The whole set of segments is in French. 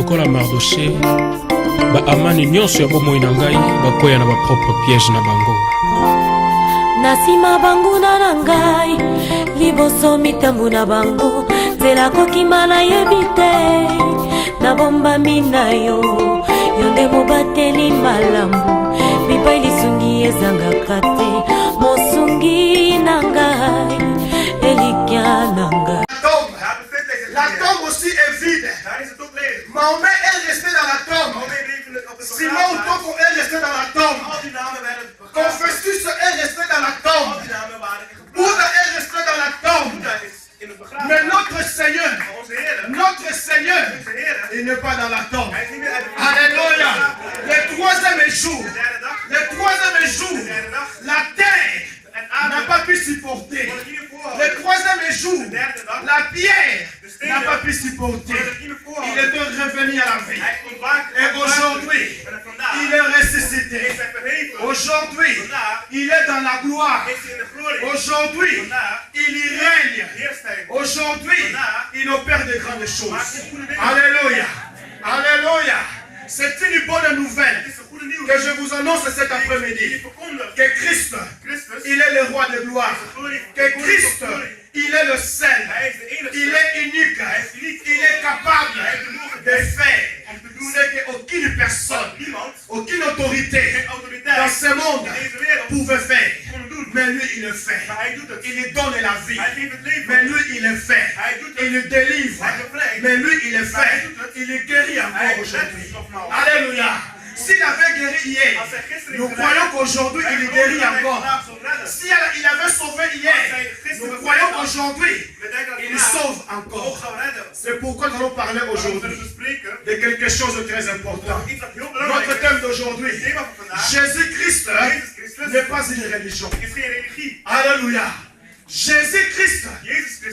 lokola Mardoché, baamani nyonso ya bomoi na ngai bakoya na bapropre piège na bango. Nasima banguna na ngai liboso mitambu na bango nzela kokima na yebi te nabombami na yo yo nde mobateli malamu bipai lisungi ezangaka te mosungi na ngai elikya na ngai. La tombe aussi est vide. Mahomet est resté dans la tombe. Simon Toko est resté dans la tombe. Confucius est resté dans la tombe. Bouddha est resté dans la tombe. Mais notre Seigneur, il n'est pas dans la tombe. Alléluia. Le troisième jour, la terre n'a pas pu supporter. Le troisième jour, la pierre n'a pas pu supporter. Il est revenu à la vie. Et aujourd'hui, il est ressuscité. Aujourd'hui, il est dans la gloire. Aujourd'hui, il y règne. Aujourd'hui, il opère de grandes choses. Alléluia. Alléluia. C'est une bonne nouvelle que je vous annonce cet après-midi. Que Christ, il est le roi de gloire. Que Christ, il est le seul. Il est unique. Il est capable de faire ce qu'aucune personne, aucune autorité dans ce monde pouvait faire. Mais lui, il le fait. Il donne la vie. Mais lui, il le fait. Il délivre. Mais lui, il le fait. Il guérit encore aujourd'hui. Alléluia. S'il avait guéri hier, nous croyons qu'aujourd'hui il guérit encore. Si il avait sauvé hier, nous croyons qu'aujourd'hui il sauve encore. C'est pourquoi nous allons parler aujourd'hui de quelque chose de très important. Notre thème d'aujourd'hui, Jésus-Christ n'est pas une religion. Alléluia. Jésus-Christ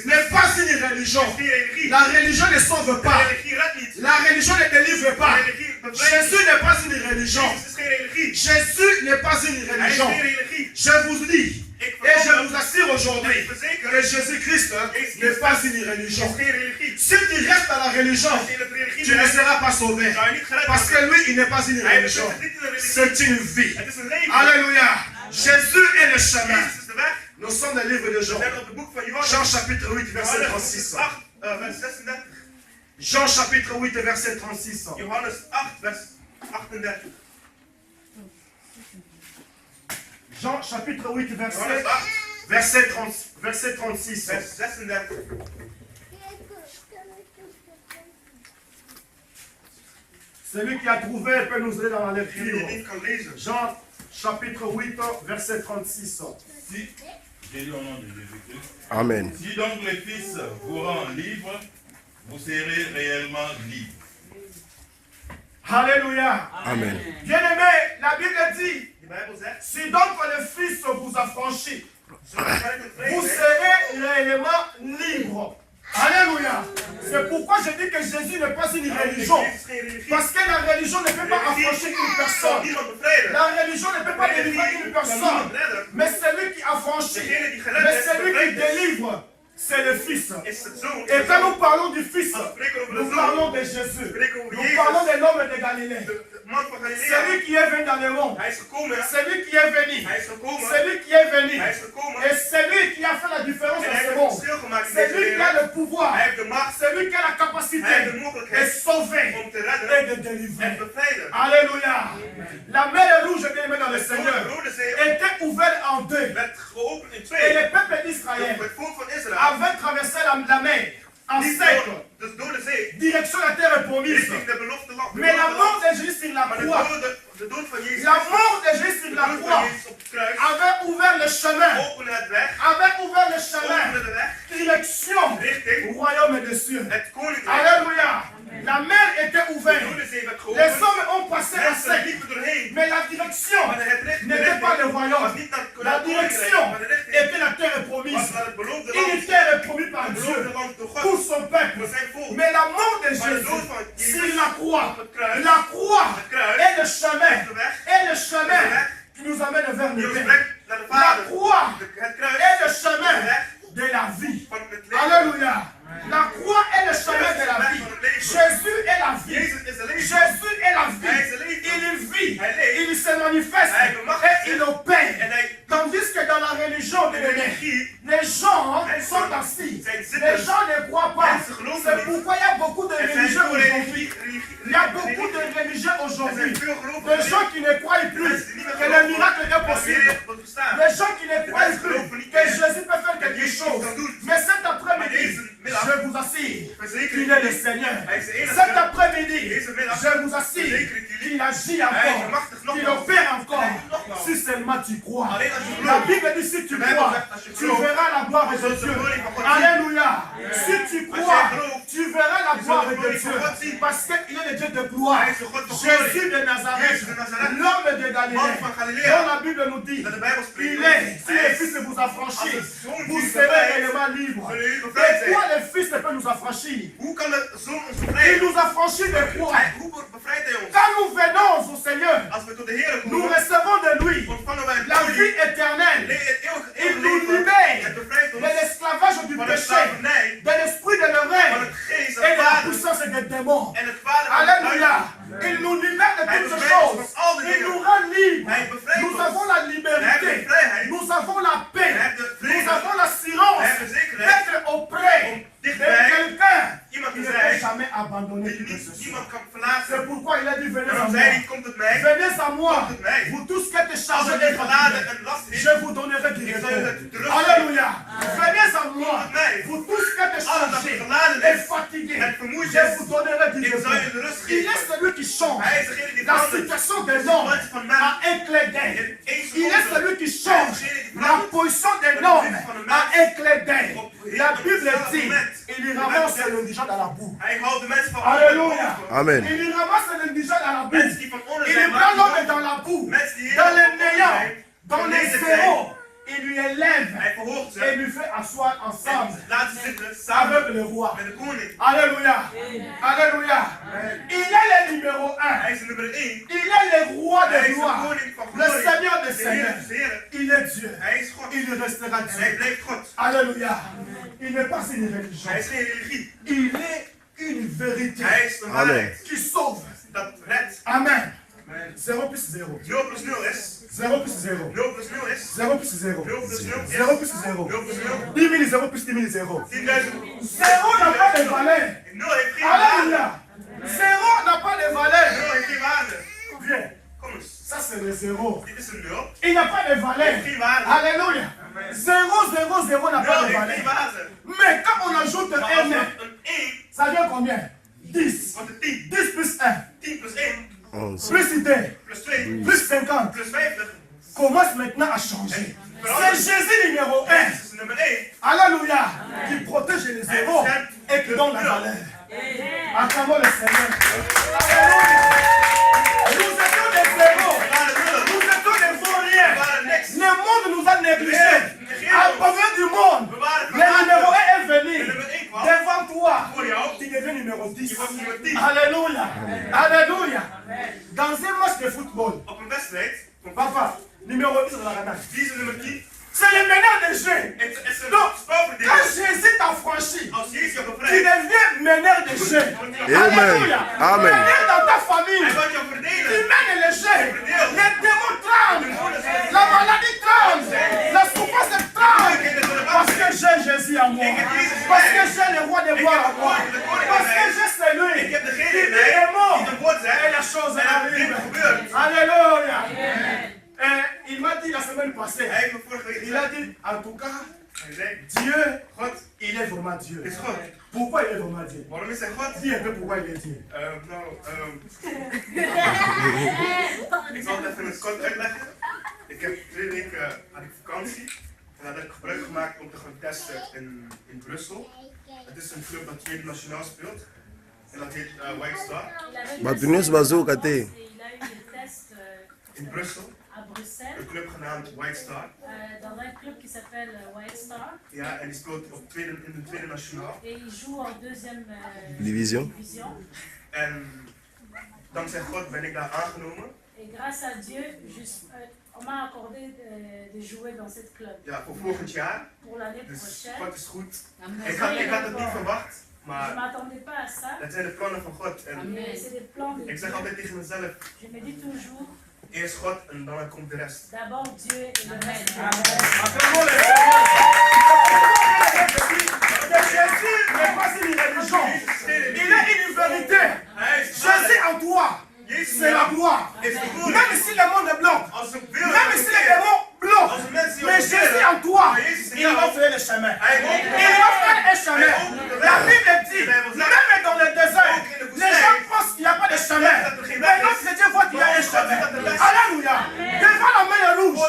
n'est pas une religion. La religion ne sauve pas. La religion ne délivre pas. Jésus n'est pas une religion. Jésus n'est pas une religion. Je vous dis et je vous assure aujourd'hui que Jésus-Christ n'est pas une religion. Si tu restes dans la religion, tu ne seras pas sauvé. Parce que lui, il n'est pas une religion. C'est une vie. Alléluia. Jésus est le chemin. Nous sommes dans le livre de Jean. Jean chapitre 8, verset 36. Jean chapitre 8, verset 36. Jean chapitre 8, verset 36. Celui qui a trouvé peut nous aider dans la lecture. Jean chapitre 8, verset 36. Si, j'ai lu au nom de Jésus-Christ. Amen. Si donc le Fils vous rend libre, vous serez réellement libre. Alléluia. Amen. Bien-aimé, la Bible dit, si donc le Fils vous affranchit, vous serez réellement libre. Alléluia. C'est pourquoi je dis que Jésus n'est pas une religion. Parce que la religion ne peut pas affranchir une personne. La religion ne peut pas délivrer une personne. Mais celui qui affranchit, mais celui qui délivre, c'est le Fils. Et quand nous parlons du Fils, nous parlons de Jésus. Nous parlons de l'homme de Galilée. Celui qui est venu dans le monde. Celui qui est venu. Celui qui est venu. Et celui qui a fait la différence dans ce monde. Celui qui a le pouvoir. Celui qui a la capacité de sauver et de délivrer. Alléluia. La mer rouge, bien aimé dans le Seigneur, était ouverte en deux. Et le peuple d'Israël avait traversé la mer en cercle, direction la terre promise. Mais la mort de Jésus sur la croix, avait ouvert le chemin, direction au royaume des cieux. Alléluia. La mer était ouverte. Les hommes ont passé à sec. Mais la direction n'était pas le royaume. La direction était la terre promise. Une terre promise par Dieu pour son peuple. Mais la mort de Jésus sur la croix est le chemin qui nous amène vers le Père. La croix est le chemin de la vie. Alléluia. La croix est le chemin de la vie. Jésus est la vie. se manifeste et il opère. Tandis que dans la religion de les gens sont assis. Les gens ne croient pas. C'est pourquoi il y a beaucoup de religieux aujourd'hui. Il y a beaucoup de religieux aujourd'hui. Des gens qui ne croient plus que le miracle est possible. Des gens qui ne croient plus que Jésus peut faire quelque chose. Mais cet après-midi, je vous assure qu'il est le Seigneur. Cet après-midi, je vous assure qu'il agit encore, qu'il opère encore. Si seulement tu crois. La Bible dit si tu crois, tu verras la gloire de Dieu. Alléluia. Si tu crois, tu verras la gloire de Dieu. Parce qu'il est le Dieu de gloire. Jésus de Nazareth, l'homme de Galilée, dont la Bible nous dit, il est, si le Fils vous affranchit, vous serez réellement libre. Et quoi le Fils peut nous affranchir? Il nous affranchit de quoi? Quand nous venons au Seigneur, nous recevons de lui la vie éternelle. Il nous libère de l'esclavage du péché, de l'esprit de l'erreur et de la puissance des démons. Alléluia. Il nous libère de toutes choses. Il nous rend libres. Nous avons la liberté. Nous avons la paix. Nous avons l'assurance d'être auprès de quelqu'un qui ne peut jamais abandonner qui que ce soit. C'est pourquoi il a dit venez à moi. Venez à moi. Vous tous qui êtes chargés d'être fatigués, je vous donnerai du repos. Alléluia. Venez à moi. Vous tous qui êtes chargés et fatigués, je vous donnerai du repos. Il est celui qui change la situation des hommes à éclairer. Il est celui qui change la position des hommes à éclairer. La Bible dit, il y ramasse l'indigent dans la boue. Alléluia. Amen. Il y ramasse l'indigent dans la boue. Il y prend l'homme dans la boue, dans les néants, dans les zéros. Il lui élève et lui fait asseoir ensemble avec le roi. Alléluia. Alléluia. Il est le numéro 1. Il est le roi des rois. Le Seigneur des seigneurs. Il est Dieu. Il restera Dieu. Alléluia. Il n'est pas une religion. Il est une vérité qui sauve. Amen. 0 plus 0. 0 plus 0 is 0 plus 0. 0 plus 0 is 0 plus 0. 0 plus 0 0 plus 0. 0 plus 0. 10 000, 0 plus 10 000, 0. 10.000. 0 n'a pas de valeur. No heeft geen Alléluia. waarde. 0 n'a pas de valeur. 0 heeft geen waarde. Viens. Kom eens. Ça c'est le 0. Dit is een 0. Il n'a pas de valeur. Geen waarde. Alléluia. 0, 0, 0 n'a pas 0 de heeft geen valeur. waarde. Mais quand on ajoute Maar un als 1, we een 1, ça donne combien? 10. wat de 10. 10 plus 1. 10 plus 1. 11. Plus 2. Plus 2. Plus 50. Plus 50. Commence maintenant à changer. C'est Jésus numéro 1. Dat is nummer 1. Alléluia. Qui protège les zéros et qui donne la valeur. Acclamons le Seigneur. Alléluia. Nous étions des zéros. Nous étions des vauriens. Le monde nous a négligés. À travers du monde, le numéro 1 est venu devant toi. Tu deviens numéro 10. Alléluia. Alléluia. Dans un match de football, Op een wedstrijd. papa, numéro 10 dans la grenade. Wie is de nummer 10? C'est le meneur de jeu. Het is een Donc, spelverdeler. quand Jésus t'a franchi, Als Jezus je tu bevrijdt, deviens meneur de jeu. Amen. Alléluia. Amen. Meneur dans ta famille. hij gaat jou Tu verdelen. mènes le jeu. Les démons tremblent. La maladie tremble. La souffrance tremble. Parce que j'ai Jésus en moi. Parce que j'ai le roi des rois en moi. Parce que j'ai celui Ik heb qui degene dit bij les mots. die de woord Et zijn. la chose En dat arrive. dit gebeurt. Alléluia. Et il m'a dit la semaine passée, Hij heeft me vorige week il a gezegd. dit, en tout cas, Hij zei, Dieu, God il est vraiment Dieu. is God. Pourquoi il est vraiment Dieu? Waarom is hij God? Dis un peu pourquoi il est Dieu. Ik zal het even in het kort uitleggen. Ik heb 2 weken had ik vakantie. En dat heb ik gebruik gemaakt om te gaan testen in Brussel. Het is een club dat tweede nationaal speelt. En dat heet White Star Batuneus bazoka te. Il a eu des tests in Brussel. à Bruxelles, Een club genaamd White Star. dans un club qui s'appelle White Star. Ja, en die speelt in de tweede nationaal. Et il joue en deuxième Division. En dankzij God ben ik daar aangenomen. Et grâce à Dieu, on m'a accordé de jouer dans cette club. Ja, voor volgend jaar. Pour l'année Dus prochaine. God is goed. Ik had het niet verwacht. Je ne Maar m'attendais pas à ça. dat zijn de plannen van God. En Mais c'est des plans de ik zeg Dieu. altijd tegen mezelf, Je me dis toujours, Eerst God en dan komt de rest. D'abord Dieu et le reste. Acclamons le Seigneur. Jésus n'est pas une religion. Il est une vérité. Jésus en toi, c'est la gloire. Même si le monde est blanc, même si les démons bloquent, mais Jésus en toi, il va faire le chemin. Il va faire un chemin. La Bible dit, même dans le désert, les gens pensent qu'il n'y a pas de chemin. Mais notre Dieu voit qu'il y a un chemin. Alléluia. Devant la mer rouge,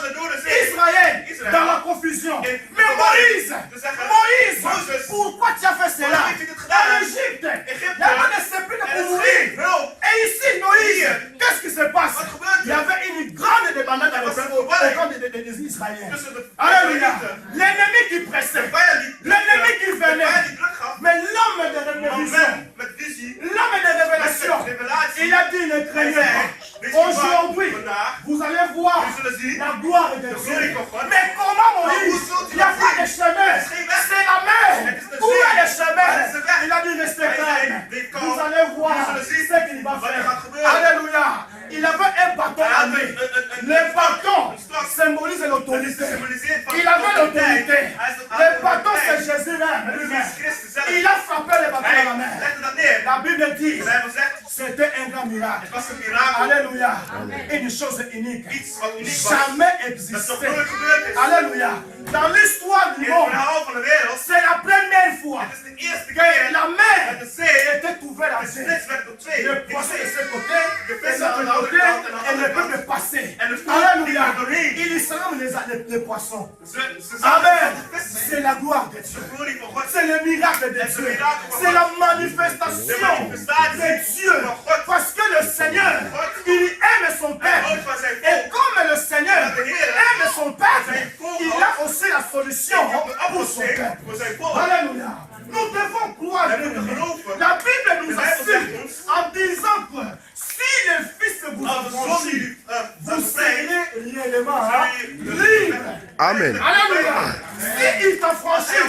Israël dans la confusion. Mais Moïse, pourquoi tu as fait cela? En Égypte, il y avait des sépulcres pour mourir. Et ici, Moïse, qu'est-ce qui se passe? Il y avait une grande débandade dans le peuple au camp des Israéliens. Alléluia. L'ennemi qui pressait, l'ennemi qui venait. Mais l'homme de révélation, il a dit ne craignez pas. Aujourd'hui, vous allez voir la gloire de Dieu. Mais comment Moïse? Il n'y a pas de chemin. C'est la mer. Où est le chemin? Il a dit restez calme. Vous allez voir ce qu'il va faire. Alléluia. Il avait un bâton à lui. Le bâton symbolise l'autorité. Il avait l'autorité. Le bâton c'est Jésus même. Il a frappé le bâton à la main. La Bible dit c'était un grand miracle. Alléluia. Une chose unique. Jamais existé. Alléluia. Dans l'histoire du monde, c'est la première fois que la mer était ouverte à terre. Le poisson de ce côté, et de l'autre côté, elle ne peut pas passer. Alléluia. Il y salame les poissons. Amen. C'est la gloire de Dieu. C'est le miracle de Dieu. C'est la manifestation de Dieu. Parce que le Seigneur, il aime son Père. Et comme le Seigneur aime son Père, il a aussi la solution pour son Père. Alléluia. Nous devons croire. La Bible nous assure en disant que si le Fils vous affranchit, vous serez réellement libre. Amen. Alléluia. Si il t'affranchit,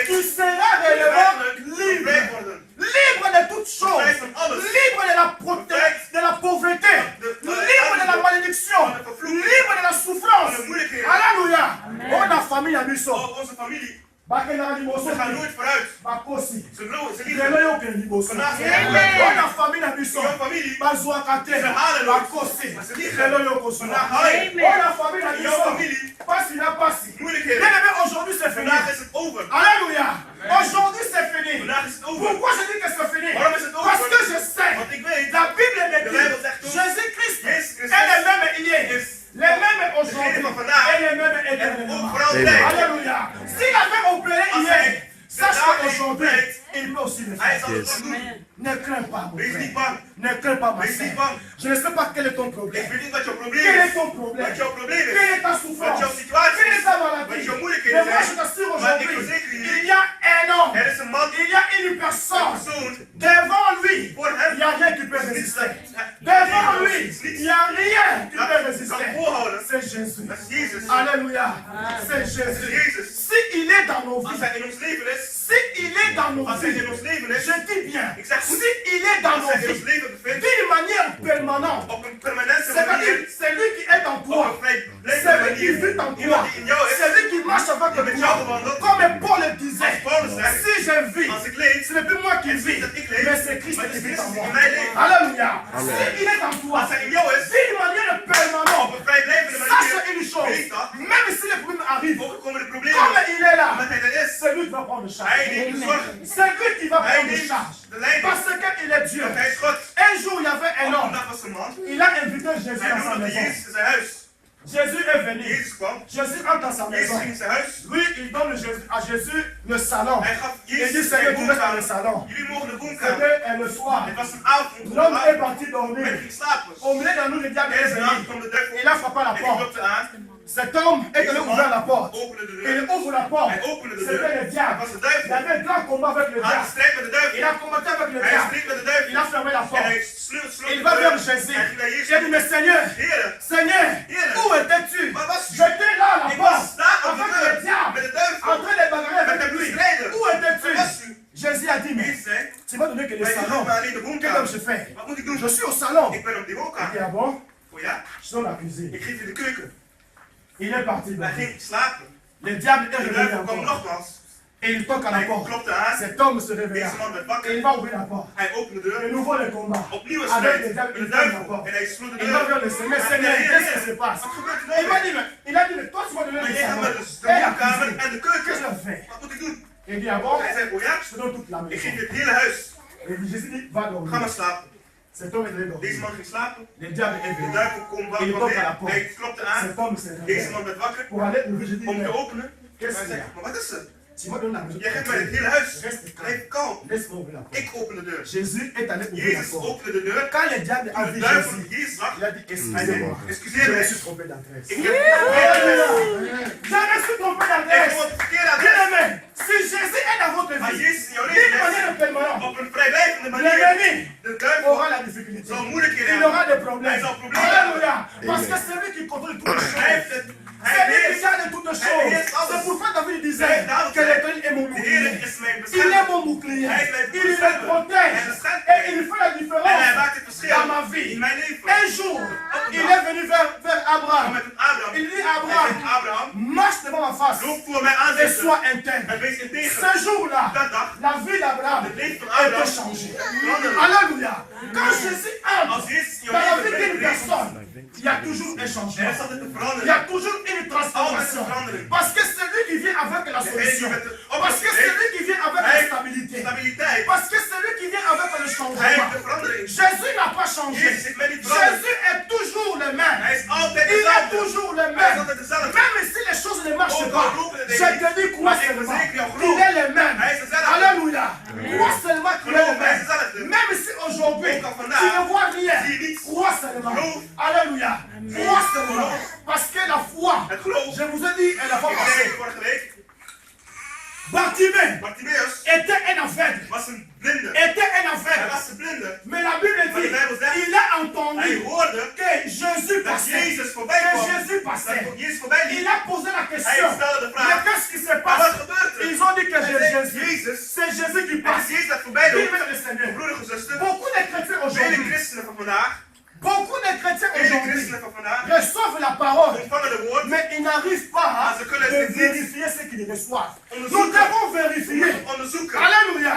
tu seras réellement libre. Libre de toutes choses. Libre de la pauvreté. Libre de la malédiction. Libre de la souffrance. Alléluia. On a famille à nous. Bakena liboso nooit vooruit. bakosi Ze lelo yo ke liboso ona famille na biso bazwaka te bakosi lelo yo kosuna ona famille na biso pasi na pasi bien-aimé, aujourd'hui c'est fini. Alléluia. Aujourd'hui c'est fini. Pourquoi je dis que c'est fini? Parce que je sais, la Bible me dit Jésus-Christ est le même hier, le même aujourd'hui et le même éternellement. Alléluia. S'il avait opéré hier, sache qu'aujourd'hui, il peut aussi le faire. Ne crains pas, mon frère. Ne crains pas, ma soeur. Je ne sais pas quel est ton problème. Quel est ton problème? Quelle est ta souffrance? Quelle est ta maladie? Mais moi, je t'assure aujourd'hui, il y a un homme, il y a une personne. Devant lui, il n'y a rien qui peut résister. Devant lui, il n'y a rien qui peut résister. C'est Jésus. Alléluia. C'est Jésus. S'il est dans nos vies, s'il est dans nos vies, je dis bien, s'il est dans nos vies, d'une manière permanente, c'est-à-dire, c'est lui qui est en toi, c'est lui qui vit en toi, c'est lui qui marche avec toi, comme Paul le disait, si je vis, ce n'est plus moi qui vis, mais c'est Christ qui vit en moi. Alléluia. S'il est en toi, d'une manière permanente, sache une chose, même si les problèmes arrivent, comme il est là, c'est lui qui va prendre charge. C'est lui qui va prendre charge. Parce qu'il est Dieu. Un jour, il y avait un homme. Il a invité Jésus dans sa maison. Jésus est venu. Jésus entre dans sa maison. Lui, il donne à Jésus le salon. Il dit, Seigneur, tu restes dans le salon. C'était le soir. L'homme est parti dormir. Au milieu de nous, le diable est venu. Il a frappé à la porte. Cet homme est allé ouvrir la porte. Il ouvre la porte. C'était le diable. Il avait un grand combat avec le diable. Il a combattu avec le diable. Il a fermé la porte. Il va vers Jésus. Il a dit, mais Seigneur, où étais-tu? J'étais là à la porte avec le diable, en train de bagarrer avec lui. Où étais-tu? Jésus a dit, mais tu m'as donné que le salon. Qu'est-ce que je fais? Je suis au salon. Il dit, ah bon? Oh ja? dans la cuisine. Ik ging in de keuken. Il est parti Hij dormir. ging slapen. Le diable est De revenu duivel kwam encore. nogmaals. Et il toque à la Hij porte. klopte aan. Cet homme se réveilla. Deze man werd Et wakker. il va ouvrir la porte. Hij opende de De deur. nouveau le combat. Opnieuw een Avec strijd le diable, met il de ferme la duivel. porte. En hij sloeg de Il deur. va vers le Seigneur. Hij Seigneur, zei, qu'est-ce qui se passe? Wat gebeurt er Il m'a nou? dit, mais il a dit, mais toi tu vas donner Maar le jij gaat salon. met de Et la woonkamer cuisine. en de Qu'est-ce que keuken. je fais? Wat moet ik doen? Il dit, ah bon? Hij zei, oh ja? Je te donne toute la Ik geef maison. je het hele huis. Et Jésus dit, va Ga dormir. maar slapen. Cet homme est allé Deze dormir. man ging slapen. Le diable est De venu. duivel kwam Il kwam toque à la neer. porte. Hij klopte aan. Cet homme s'est Deze réveillé. man werd wakker Pour aller ouvrir, je dis, om te mais openen. qu'est-ce Hij qu'il y zei, a? maar wat is er? Tu m'as donné la maison. Jij geeft mij het hele huis. Reste calme. Blijf kalm. Laisse-moi ouvrir la porte. Ik open de deur. Jésus est allé ouvrir la Jezus porte. opende de deur. Quand le diable a De vu duivel Jésus, Jezus zag. il a dit, excusez-moi. Je Excuseer me mij. suis trompé d'adresse. Ik heb Alléluia. Je me suis trompé Ik d'adresse. heb het verkeerde Bien adres. aimé, si Jésus est dans votre Maar vie, Jezus in jouw d'une leven manière is permanente, op een vrijblijvende manier. l'ennemi De duivel aura la difficulté. zal moeilijkheden Il aura hebben. des problèmes. Hij zal problemen Alléluia. hebben. Parce que c'est lui qui contrôle toutes les Hij choses. heeft het. C'est Hij lui qui weet. garde toutes choses. C'est pourquoi David disait que l'Éternel est mon De Heer bouclier. is mijn Il est beschermer. mon bouclier. Hij is mijn Il me beschermer. protège. Hij beschermt Et mij. il fait la En hij différence maakt het dans verschil ma in vie. mijn leven. Un jour, il est venu vers Kom Abraham. met een Abraham. Il dit Hij Abraham, zegt, Abraham, marche devant ma face loop voor mijn et aanzicht. sois intègre. En wees integer. Ce jour-là, Dat dag, la vie d'Abraham het leven van a été Abraham changée. veranderde. Alléluia. Quand Jésus entre Als Jezus in dans jouw la vie leven d'une brengt, personne, il y a toujours un er changement. is altijd een Il y verandering. a toujours une transformation. Parce que c'est lui qui vient avec la solution. Parce que c'est lui qui vient avec la stabilité. Stabiliteit. Parce que c'est lui qui vient avec le Hij heeft changement. de verandering. Jésus n'a pas changé. Jezus heeft mij niet veranderd. Jésus est toujours le même. Hij is altijd Il est dezelfde. toujours le Hij is même. altijd dezelfde. Même si les choses ne marchent Ook pas, al roepen de je dingen te dis niet. crois Maar ik seulement verzeker jou, qu'il geloof. est le même. Hij is dezelfde. Alléluia. Crois seulement qu'il est le Geloof, hij is même. dezelfde. Même si aujourd'hui Ook al vandaag tu ne vois rien, zie je niets. crois seulement. Geloof. Alléluia. Crois seulement. Geloof. Parce que la foi, Het geloof. je vous ai dit la fois Ik zei passée, vorige week, Bartimée Bartimaeus était un aveugle. was een blinde. Était un Hij aveugle. was een blinde. Mais la Bible Maar de dit, Bijbel zegt, il a hij entendu hoorde que Jésus dat passait. Jezus voorbij Que kwam. Jésus Dat passait. Jezus voorbij Il liep. a posé la Hij question. stelde de Mais vraag, qu'est-ce qui se maar passe? wat gebeurt er? Ils ont dit que Hij c'est zei, Jésus. Jezus, C'est Jésus qui het passe. is Jezus dat voorbij Bien loopt. aimé le Seigneur. Broeders en zusters, Beaucoup de chrétiens vele aujourd'hui, christenen van vandaag, beaucoup de chrétiens vele aujourd'hui christenen van vandaag, reçoivent la parole, ontvangen de woord, mais ils n'arrivent pas Maar ze kunnen de het niet vérifier ce qu'ils reçoivent. Nous onderzoeken. devons vérifier. Onderzoeken. Alléluia.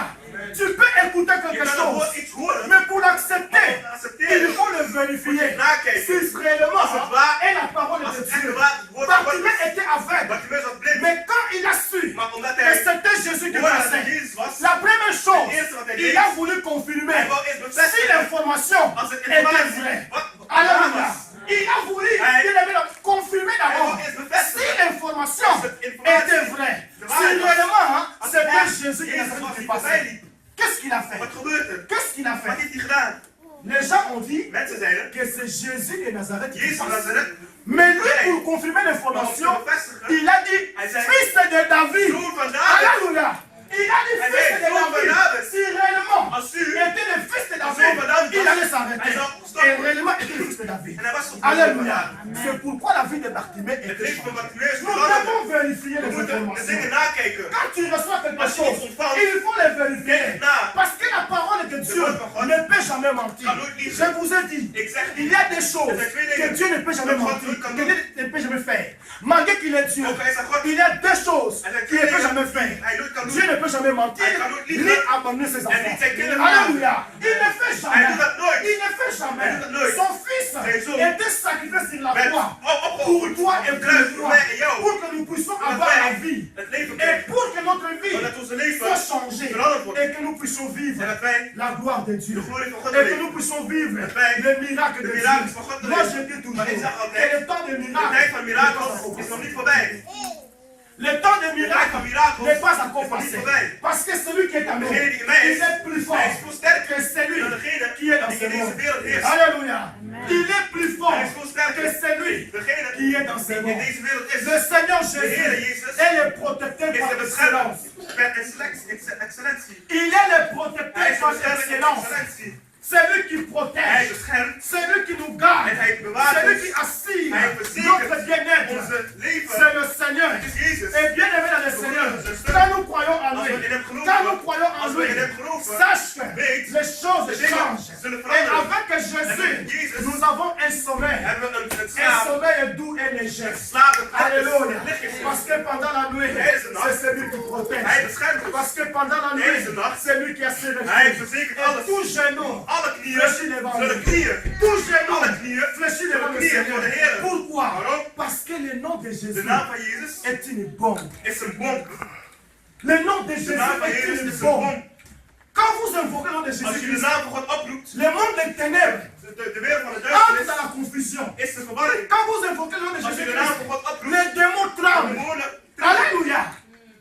Tu peux écouter Je quelque kan het woord chose, iets horen, mais pour l'accepter, maar om te accepteren, il faut le vérifier. nakijken. Si réellement Als het waar- est la parole Als de het echt Dieu. waar het woord van God Bartimée is. était aveugle, Bartimaeus was blind, mais quand il a su maar omdat que hij c'était Jésus qui hoorde dat passait, het Jezus was, la première chose, Het eerste wat hij il deed, a voulu confirmer hij wou eerst si bevestigen l'information als het était informatie vraie. wat Alléluia. was. Il a voulu Hij- il avait confirmer Hij d'abord wou eerst si bevestigen l'information als het informatie était vraie. de Si waarheid was. réellement Als c'était het echt Jésus qui Jezus was avait die passé. voorbij liep. Qu'est-ce qu'il a fait? Wat gebeurt er? Qu'est-ce qu'il a Wat fait? heeft hij gedaan? Les gens ont dit Mensen zeiden, que c'est Jésus de Nazareth qui Jezus van passe. Nazareth, Mais lui, Nee. pour confirmer maar om l'information, te bevestigen, il a dit Hij zei, fils de David. zoon van David, Alléluia. Il a dit Hij fils zei, de zoon van David. David. Si réellement als u, il était le fils de zoon van David, David il was, allait s'arrêter. hij zou Et stoppen. réellement, il était le fils de David. En hij was op Alléluia. C'est pourquoi la vie de Bartimée Het était leven van changée. Bartimaeus Nous veranderde. devons vérifier We les moeten de informations. dingen nakijken. Quand tu reçois quelque Als je chose, iets ontvangt, il faut les vérifier. kijk na. Parce que la parole de Dieu woord van God ne peut jamais mentir. kan nooit liegen. Je vous ai dit, Ik zeg il niet, y a des choses Er zijn twee que dingen Dieu ne peut jamais dat God mentir, nooit kan que doen. Dieu ne peut jamais faire. Malgré qu'il est Dieu, ook hij zegt God, il y a deux choses Er zijn qu'il twee ne peut dingen jamais faire. hij nooit kan Dieu doen. ne peut jamais mentir, Hij kan nooit liegen. ni abandonner ses En enfants. niet zijn kinderen Alléluia. Il ne fait Hij jamais. doet dat nooit. Il ne fait jamais. Hij doet dat nooit. Son fils Zijn zoon était sacrifié sur la werd croix pour opgeofferd toi op et het pour kruis voor moi, mij en jou. pour que nous puissions Zodat avoir la wij vie. het leven Et krijgen. pour que notre vie Zodat onze leven soit changée veranderd wordt. et que nous puissions vivre En dat wij la gloire de Dieu de glorie van God et que beleven. nous puissions vivre Dat wij les miracles de de miracles Dieu. van God Moi beleven. je dis toujours Maar ik zeg que altijd, le temps des de miracles tijd van n'est mirakels pas is nog encore niet voorbij. le temps des De tijd miracles van mirakels n'est pas is encore nog niet passé. voorbij. Parce que celui qui est en nous, Degene die in mij il is, est plus fort hij is veel sterker que celui dan degene qui est dans die ce in deze monde. wereld heerst. Alléluia. Il est plus fort Hij is veel sterker que celui degene qui est dans ce die in monde. deze wereld is. Le Seigneur De Heer Jésus Jezus est le protecteur is par de excellence. beschermer per excellentie. Il est le Hij protecteur is par beschermer per excellence. excellentie. C'est lui qui Hij protège. beschermt C'est lui qui nous garde. en hij bewaart C'est lui ons. qui assure Hij notre verzekert bien-être. onze leven. C'est le Seigneur. Het is Jezus. Et bien aimé dans le Seigneur, quand nous croyons en Als lui, we in hem quand nous geloven, croyons en als we lui, in hem geloven, sache que weet, les choses de dingen changent. zullen Et veranderen. avec En Jésus, met Jezus nous avons un sommeil. hebben we een Un slaap. sommeil doux et léger. Slaap dat Alléluia. licht Parce is. que pendant la nuit, c'est celui qui Hij protège. beschermt ons. Parce que pendant la nuit, c'est lui qui a ses Hij refuges. verzekert Et alles. tout genou Alle knieën fléchit devant zullen lui. knieën. Tout genou Alle knieën fléchit devant le zullen knieën voor de Seigneur. Heer. Pourquoi? Waarom? Parce que le nom de De Jésus naam van Jezus est une bombe. is een bom. Le nom de De Jésus naam van est Jezus une is een bombe. bom. Quand vous invoquez le nom de Als je de Jésus-Christ, naam van God oproept, le monde des ténèbres de wereld van de entre dans duisternis la confusion. is de verwarring. Quand vous invoquez le nom de Als je de naam Jésus-Christ, van God oproept, les démons de tremblent. demonen Alléluia.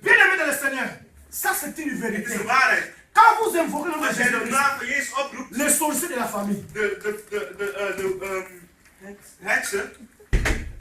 Bien-aimé dans le Seigneur, ça c'est une Het vérité. is de waarheid. Quand vous invoquez le nom de Als je de Jésus-Christ, naam van Jezus oproept, les sorciers de la famille de heksen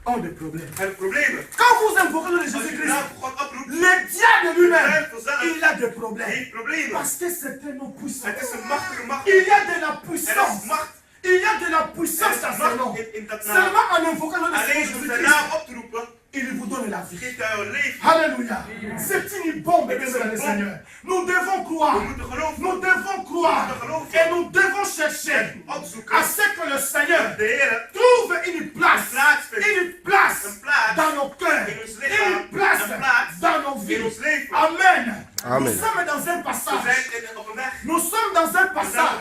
ont des problèmes. hebben problemen. Quand vous invoquez le nom de Als je de Jésus-Christ, naam van God oproept, le diable lui-même, duivel zelf il a des problèmes. heeft problemen. Parce que c'est un nom puissant. Het is een machtige macht. Il y a de la Er puissance. is macht. Il y a de la Er puissance is dans ce nom. macht in dat naam. Seulement en invoquant le nom de Alleen door de Jésus-Christ, naam op te roepen, il vous donne la vie. geeft hij een leven. Alléluia. C'est une bombe, bien dans le Seigneur. Nous devons We croire. moeten geloven. Nous devons croire. Et nous devons chercher Opzoeken. à ce que le Seigneur De Heer trouve une place. Une place een plaats dans nos cœurs. in ons lichaam. Une place Een plaats dans nos in vies. ons leven. Amen. Amen. Nous sommes dans un We passage. zijn op een weg. Nous sommes dans un passage.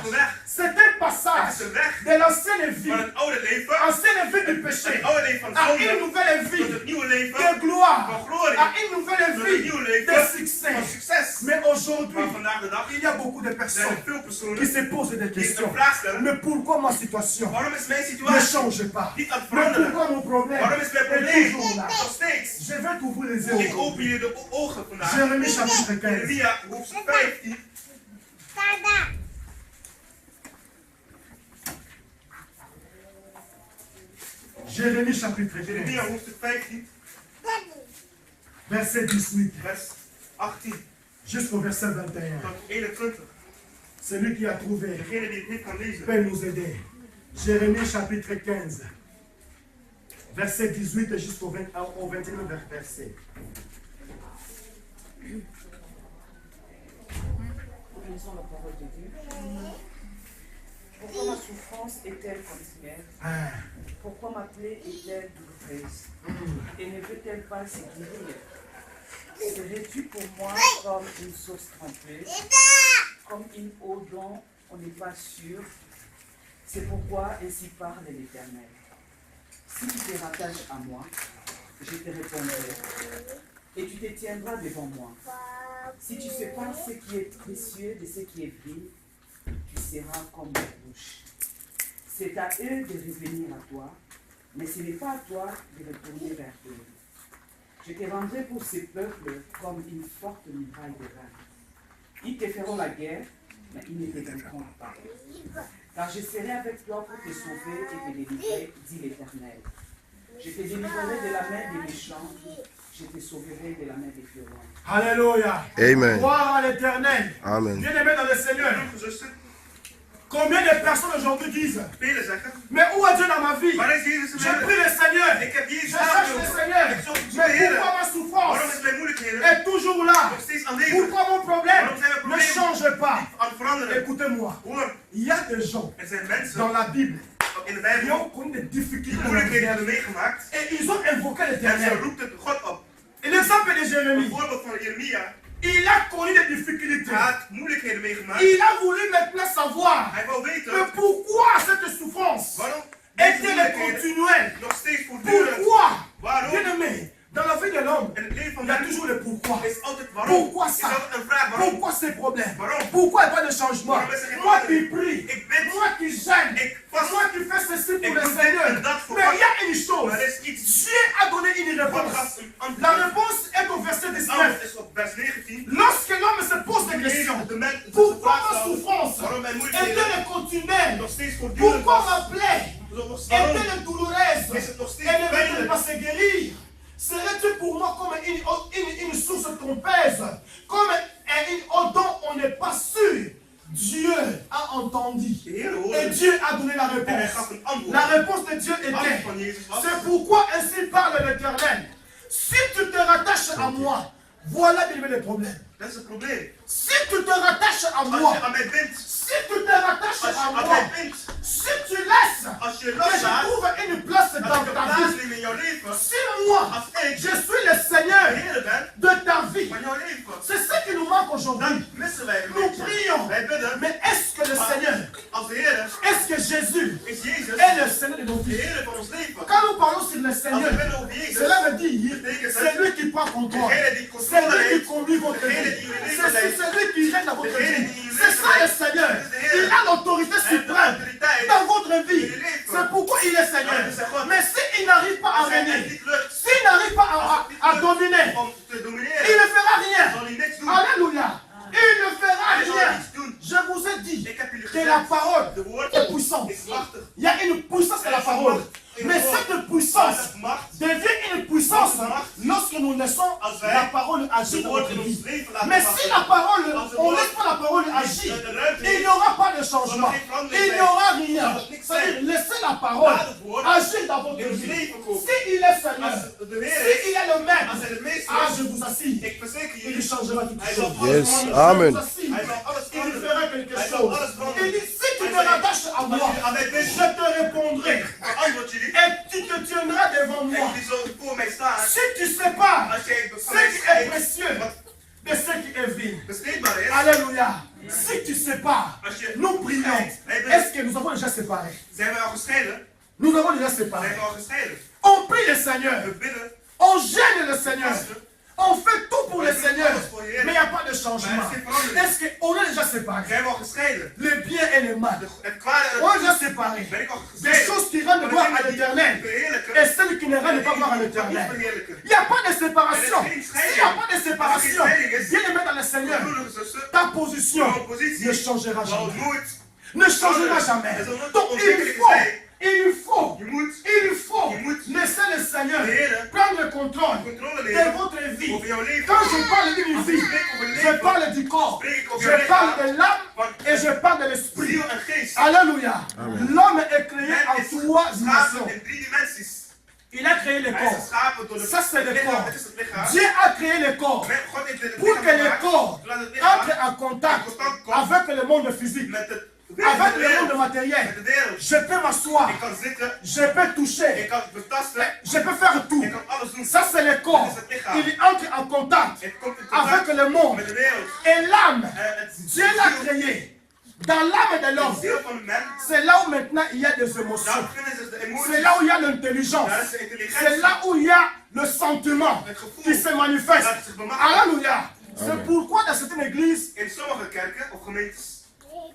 C'est un Het passage is een weg de l'ancienne vie. van het oude leven. Ancienne vie du péché. Het oude leven van À une zonde. nouvelle Tot vie het nieuwe leven de gloire. van glorie. À une nouvelle Tot het vie nieuwe de leven succès. van succes. Mais aujourd'hui, Maar vandaag de dag il y a beaucoup de zijn personnes er veel qui personen se posent des die questions. een vraag stellen. Mais pourquoi ma situation Waarom is mijn ne situatie change pas? niet aan het Mais veranderen? pourquoi mon problème Waarom is mijn est probleem toujours là? nog steeds? Je vais t'ouvrir les Ik yeux. open je de ogen vandaag. Jérémie chapitre 15. Jeremia hoofdstuk 15. Jérémie chapitre 15. Jeremia hoofdstuk 15, Verset 18 vers 18 jusqu'au verset 21. tot 21. Celui qui a trouvé Degene die het niet kan lezen. peut nous aider. Jérémie chapitre 15. Verset 18 jusqu'au 21 verset. Lisons la parole de Dieu. Pourquoi ma souffrance est-elle continuelle? Ah. Pourquoi ma plaie est-elle douloureuse? Et ne veut-elle pas se guérir? Serais-tu pour moi comme une sauce trempée, comme une eau dont on n'est pas sûr? C'est pourquoi ainsi parle l'Éternel. Si tu te rattaches à moi, je te répondrai, et tu te tiendras devant moi. Si tu sépares ce qui est précieux de ce qui est vil, tu seras comme ma bouche. C'est à eux de revenir à toi, mais ce n'est pas à toi de retourner vers eux. Je te rendrai pour ces peuples comme une forte muraille de reins. Ils te feront la guerre, mais ils ne te vaincront pas. Car je serai avec toi pour te sauver et te délivrer, dit l'Éternel. Je te délivrerai de la main des méchants, je te sauverai de la main des violents. Alléluia. Amen. Gloire à l'Éternel. Amen. Bien-aimé dans le Seigneur. Zuster, Combien de personnes aujourd'hui disent, velen zeggen, mais où est Dieu dans ma vie? waar is Jezus in Je mijn prie leven? le Seigneur. Ik heb Je Jezus cherche le aangeroepen. Seigneur. Ik zoek de Mais Heer. pourquoi ma Waarom souffrance is mijn moeilijkheden est toujours là? nog steeds aanwezig? Pourquoi mon problème Waarom zijn mijn ne problemen change pas? aan het veranderen? Écoutez-moi. Hoor, Il y a des gens er zijn dans mensen la Bible in de qui Bijbel ont connu des die difficultés. moeilijkheden hebben meegemaakt. Et ils ont invoqué En ze l'Éternel. roept het God op. Et l'exemple de Een Jérémie, voorbeeld van Jeremia. il a connu des difficultés. Hij had moeilijkheden meegemaakt. Il a voulu maintenant savoir, Hij wou weten mais pourquoi cette souffrance waarom deze est-elle moeilijkheden continuelle? nog steeds voortdurend. Pourquoi? Waarom? Bien aimé, dans la vie de l'homme, En het leven van il y a mensen toujours le pourquoi. is altijd waarom. Pourquoi Is ça? altijd een vraag waarom. Pourquoi ces problèmes? Waarom? Pourquoi il n'y a pas de changement? Waarom is er geen Moi qui verandering? prie, Ik bid. moi qui gêne, Ik vast. moi qui fais ceci pour Ik le doe dit Seigneur. en dat voor Mais il y a God. une chose, Maar er is iets. Dieu a donné une God réponse. gaf een La antwoord. réponse est au verset Het 19. antwoord is op vers 19. Lorsque l'homme se pose des questions, De mens pourquoi ma souffrance waarom mijn moeilijkheden est-elle continuelle? nog steeds voortdurend Pourquoi was. ma plaie Waarom est-elle douloureuse? is het nog steeds Elle ne veut pijnlijk? pas se guérir. Serais-tu pour moi comme une source trompeuse, comme une eau dont on n'est pas sûr? Dieu a entendu De Heer et hoorde Dieu a donné la en hij réponse. gaf een antwoord. La réponse de Dieu Het antwoord était, van Jezus was. c'est pourquoi ainsi parle l'Éternel. Si tu te rattaches à moi, voilà le problème. Dat is het probleem. Si tu te rattaches à Als moi, je aan mij bent, si tu te rattaches als à à Als moi, jij vindt, si tu laisses als je que loslaat, je trouve une place dat dans ik een ta plaats vie, neem in jouw leven, si moi, als ik je suis le de Seigneur Heer ben de ta vie, van jouw leven, c'est ce qui nous manque aujourd'hui. dan missen wij een Nous beetje. prions, Wij bidden, mais est-ce que le Seigneur, als de Heer est-ce que Jésus is Jezus est le Seigneur de nos de vies? Heer van ons leven. Quand nous parlons sur le Als Seigneur, we bidden over Jezus, cela veut dire c'est lui qui prend contrôle, degene die c'est controle lui qui heeft, conduit votre degene vie, die jullie c'est leven leidt, celui qui règne dans votre degene vie. die jullie C'est leven ça le leidt. Seigneur. Dat is de Heer. Il a l'autorité Hij heeft de suprême autoriteit dans votre in vie. jullie leven. C'est pourquoi il est Seigneur. Ja, dat is God. Mais s'il n'arrive pas à Als hij het régner, niet lukt s'il n'arrive pas à dominer, om te domineren, il ne fera rien. zal hij niks doen. Alléluia. Il ne fera Hij zal rien. niets doen. Je vous ai dit Ik heb jullie que la gezegd, parole de woord est puissante. is machtig. Il y a une puissance à la parole. Mais cette puissance Dat macht, devient une puissance lorsque nous laissons la parole agir de dans woord notre in ons vie. leven laten Mais si la parole, on ne laisse pas la parole agir, il n'y aura pas de changement. Il n'y aura rien. C'est-à-dire, laissez la parole agir dans votre in ons vie. leven komen. S'il est Seigneur, Als de Heer is, s'il est le als maître, hij de meester ah, is, je vous assure, ik verzeker il jullie, changera toutes hij choses. zal alles Yes. veranderen. Amen. Je vous assure, Hij zal alles il veranderen. fera quelque Hij zal chose. alles Il veranderen. dit, si tu Hij me zegt, rattaches à als moi, jullie aan mij bent, je te répondrai. verantwoord jullie. Et tu te tiendras devant En moi. jullie zullen voor mij staan. Si tu sépares Als jij ce van mij qui est scheidt, précieux wat de ce qui est vil. besteedbaar is, Alléluia. Si tu sépares, als je nous prions. scheidt, Est-ce que nous avons déjà séparé? zijn wij al gescheiden? Nous avons déjà Zijn séparé. we al gescheiden? On prie le Seigneur. We bidden, On gêne le Seigneur. On fait tout pour le Seigneur. Mais il n'y a pas de changement. Est-ce qu'on est déjà séparé? zijn we al gescheiden? Le bien et le mal. Het kwade en On est het déjà goede, séparé. ben ik al Des gescheiden. choses qui rendent gloire à l'éternel. Et celles qui ne rendent pas gloire à l'éternel. Il n'y a pas de séparation. S'il n'y a pas de séparation, viens le mettre dans le Seigneur. Ta position ne changera jamais. Ne changera jamais. Donc il faut laisser le Seigneur prendre le contrôle de votre vie. Quand je parle d'une vie, je parle du corps, je parle de l'âme et je parle de l'esprit. Alléluia. L'homme est créé en 3 dimensions. Il a créé le corps. Ça, c'est le corps. Dieu a créé le corps pour que le corps entre en contact avec le monde physique, avec le monde matériel. Je peux m'asseoir, je peux toucher, je peux faire tout. Ça, c'est le corps. Il entre en contact avec le monde. Et l'âme, Dieu l'a créé. Dans l'âme de l'homme, c'est là où maintenant il y a des émotions. C'est là où il y a l'intelligence. C'est là où il y a le sentiment qui se manifeste. Alléluia. C'est pourquoi dans certaines églises, In sommige kerken of gemeentes,